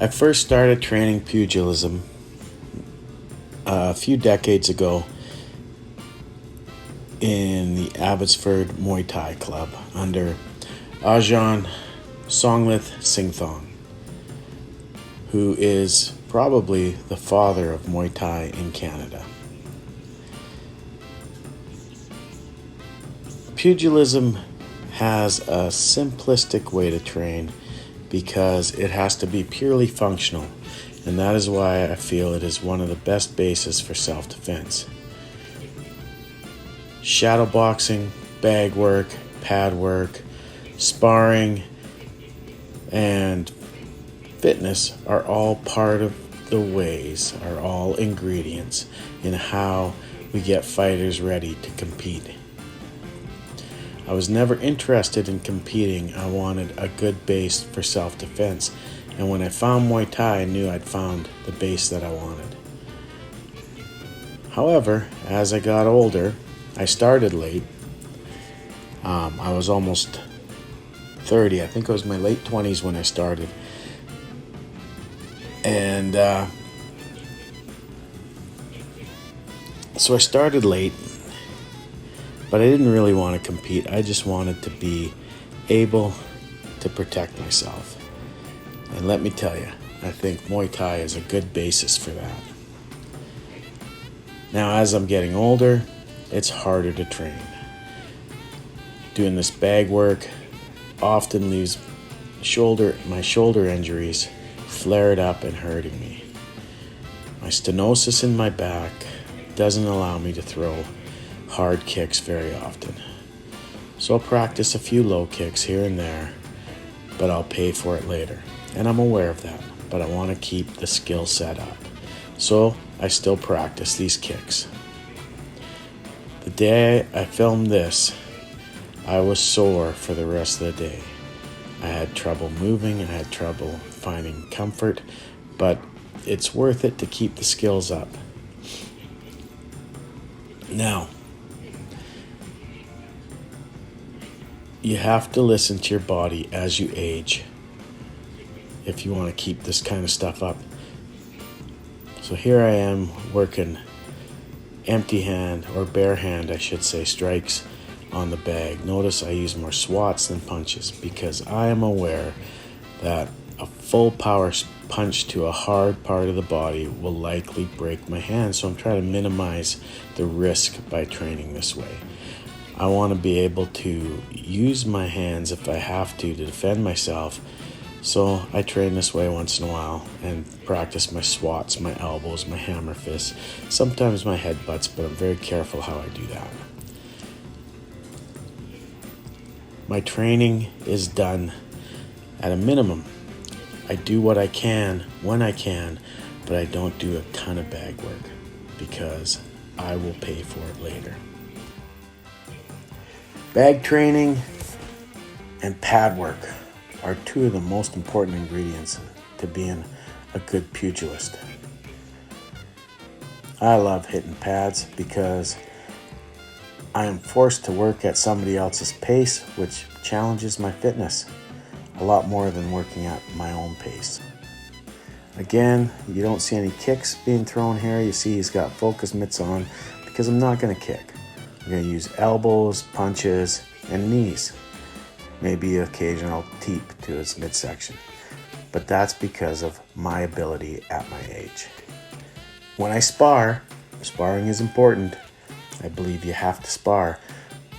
I first started training pugilism a few decades ago in the Abbotsford Muay Thai Club under Ajahn Songlith Singthong, who is probably the father of Muay Thai in Canada. Pugilism has a simplistic way to train because it has to be purely functional, and that is why I feel it is one of the best bases for self-defense. Shadow boxing, bag work, pad work, sparring, and fitness are all part of the ways, are all ingredients in how we get fighters ready to compete. I was never interested in competing. I wanted a good base for self-defense. And when I found Muay Thai, I knew I'd found the base that I wanted. However, as I got older, I started late. I was almost 30. I think it was my late 20s when I started. And so I started late. But I didn't really want to compete. I just wanted to be able to protect myself. And let me tell you, I think Muay Thai is a good basis for that. Now, as I'm getting older, it's harder to train. Doing this bag work often leaves my shoulder injuries flared up and hurting me. My stenosis in my back doesn't allow me to throw hard kicks very often. So I'll practice a few low kicks here and there, but I'll pay for it later. And I'm aware of that, but I want to keep the skill set up. So I still practice these kicks. The day I filmed this, I was sore for the rest of the day. I had trouble moving, I had trouble finding comfort, but it's worth it to keep the skills up. Now, you have to listen to your body as you age if you want to keep this kind of stuff up. So here I am working empty hand, or bare hand I should say, strikes on the bag. Notice I use more swats than punches because I am aware that a full power punch to a hard part of the body will likely break my hand. So I'm trying to minimize the risk by training this way. I want to be able to use my hands if I have to defend myself. So I train this way once in a while and practice my swats, my elbows, my hammer fists, sometimes my headbutts, but I'm very careful how I do that. My training is done at a minimum. I do what I can when I can, but I don't do a ton of bag work because I will pay for it later. Bag training and pad work are two of the most important ingredients to being a good pugilist. I love hitting pads because I am forced to work at somebody else's pace, which challenges my fitness a lot more than working at my own pace. Again, you don't see any kicks being thrown here. You see he's got focus mitts on because I'm not going to kick. I'm going to use elbows, punches, and knees. Maybe occasional teep to his midsection. But that's because of my ability at my age. When I spar, sparring is important. I believe you have to spar,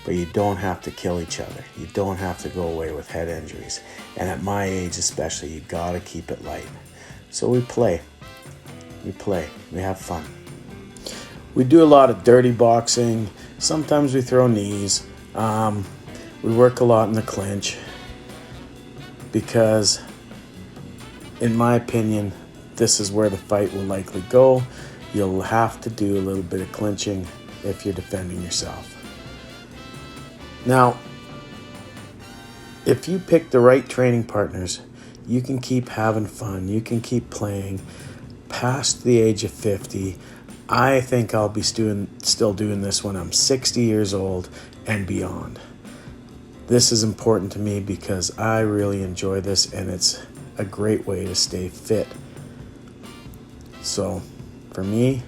but you don't have to kill each other. You don't have to go away with head injuries. And at my age especially, you gotta keep it light. So we play. We have fun. We do a lot of dirty boxing. Sometimes we throw knees. We work a lot in the clinch because, in my opinion, this is where the fight will likely go. You'll have to do a little bit of clinching if you're defending yourself. Now, if you pick the right training partners, you can keep having fun. You can keep playing past the age of 50. I think I'll be still doing this when I'm 60 years old and beyond. This is important to me because I really enjoy this, and it's a great way to stay fit. So for me,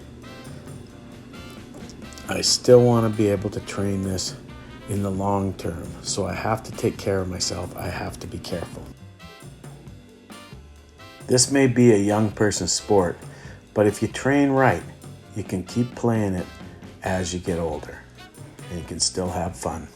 I still want to be able to train this in the long term. So I have to take care of myself. I have to be careful. This may be a young person's sport, but if you train right, you can keep playing it as you get older, and you can still have fun.